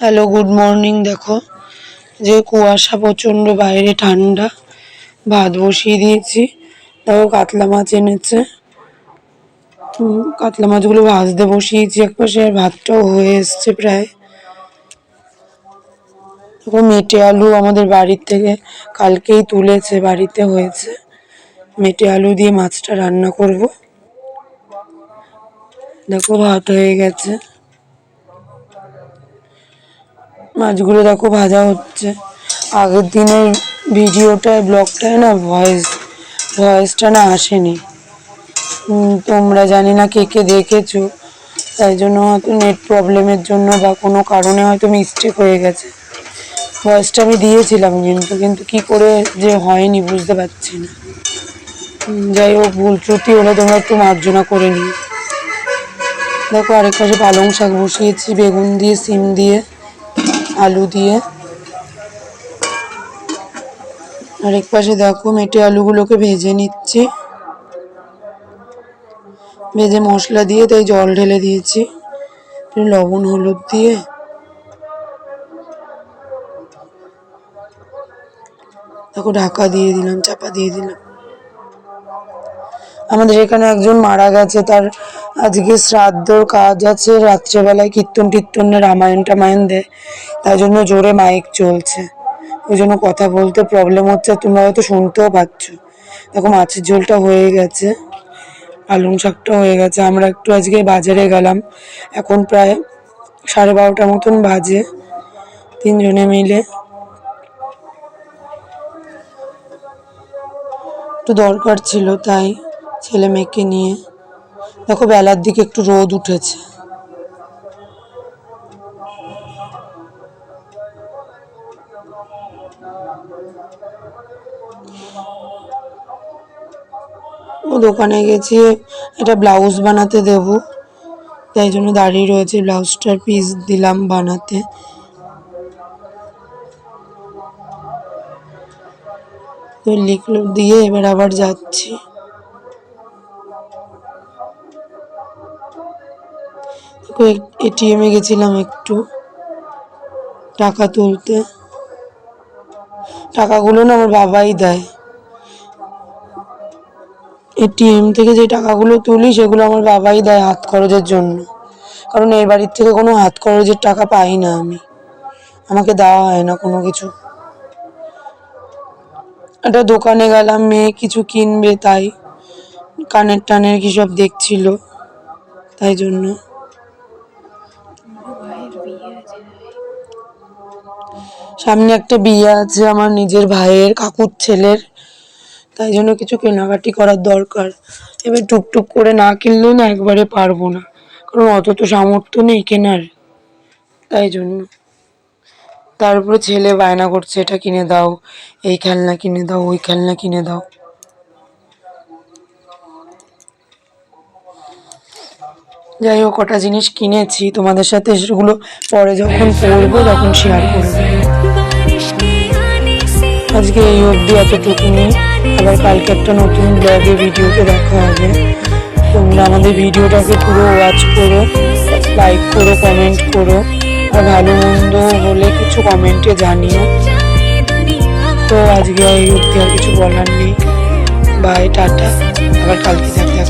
Hello, good morning. দেখো যে কুয়াশা প্রচণ্ড, বাইরে ঠান্ডা। ভাত বসিয়ে দিয়েছি। দেখো কাতলা মাছ এনেছে, কাতলা মাছগুলো ভাজতে বসিয়েছি একপাশে, আর ভাতটাও হয়ে এসছে প্রায়। দেখো মেটে আলু আমাদের বাড়ির থেকে কালকেই তুলেছে, বাড়িতে হয়েছে। মেটে আলু দিয়ে মাছটা রান্না করব। দেখো ভাত হয়ে গেছে, মাছগুলো দেখো ভাজা হচ্ছে। আগের দিনের ভিডিওটায় ব্লগটায় না ভয়েসটা না আসেনি। তোমরা জানি না কে কে দেখেছো, তাই জন্য হয়তো নেট প্রবলেমের জন্য বা কোনো কারণে হয়তো মিস্টেক হয়ে গেছে। ভয়েসটা আমি দিয়েছিলাম, কিন্তু কি করে যে হয়নি বুঝতে পারছি না। যাই হোক, ভুল ত্রুটি হলে তোমরা একটু মার্জনা করে নিও। দেখো আরেক পাশে পালং শাক বসিয়েছি, বেগুন দিয়ে, সিম দিয়ে, আলু দিয়ে। আরেক পাশে দেখো মেটে আলুগুলোকে ভেজে নিচ্ছি, ভেজে মশলা দিয়ে তাই জল ঢেলে দিয়েছি, লবণ হলুদ দিয়ে। দেখো ঢাকা দিয়ে দিলাম, চাপা দিয়ে দিলাম। আমাদের এখানে একজন মারা গেছে, তার আজকে শ্রাদ্ধর কাজ আছে। রাত্রেবেলায় কীর্তন টির্তনে রামায়ণ টামায়ণ দেয়, তাই জন্য জোরে মাইক চলছে, ওই জন্য কথা বলতে প্রবলেম হচ্ছে। তোমরা হয়তো শুনতেও পাচ্ছ। দেখো মাছের ঝোলটা হয়ে গেছে, পালং শাকটা হয়ে গেছে। আমরা একটু আজকে বাজারে গেলাম, এখন প্রায় 12:30 মতন বাজে। তিনজনে মিলে একটু দরকার ছিল, তাই ছেলে মেয়েকে নিয়ে। দেখো বেলার দিকে একটু রোদ উঠেছে। ও দোকানে গেছি, এটা ব্লাউজ বানাতে দেব, তাই জন্য দাঁড়িয়ে রয়েছে। ব্লাউজটার পিস দিলাম বানাতে। তো লিখলো দিয়ে এবার আবার যাচ্ছি। এটিএমে গেছিলাম একটু টাকা তুলতে। টাকাগুলো না আমার বাবাই দেয়। এটিএম থেকে যে টাকাগুলো তুলি সেগুলো আমার বাবাই দেয় হাত খরচের জন্য, কারণ এই বাড়ির থেকে কোনো হাত খরচের টাকা পাই না আমি, আমাকে দেওয়া হয় না কোনো কিছু। একটা দোকানে গেলাম, মেয়ে কিছু কিনবে, তাই কানের টানের কি সব দেখছিল, তাই জন্য। সামনে একটা বিয়ে আছে আমার নিজের ভাইয়ের কাকুর ছেলের, তাই জন্য কিছু কেনাকাটি করার দরকার। এবার টুকটুক করে না কিনলেও না একবারে পারবো না, কারণ অত তো সামর্থ্য নেই কেনার, তাই জন্য। তারপরে ছেলে বায়না করছে, এটা কিনে দাও, এই খেলনা কিনে দাও, ওই খেলনা কিনে দাও। যাই হোক, কটা জিনিস কিনেছি, তোমাদের সাথে সেগুলো পরে যখন পড়বো তখন শেয়ার করবো। আজকে এই অবধি এতটুকুনি, আবার কালকে একটা নতুন ব্লগে ভিডিওতে দেখা হবে। তোমরা আমাদের ভিডিওটাকে পুরো ওয়াচ করো, লাইক করো, কমেন্ট করো, আর ভালো মন্দ হলে কিছু কমেন্টে জানিও। তো আজকে এই অবধি আর কিছু বলার নেই। বাই, টাটা, আবার কালকে দেখা।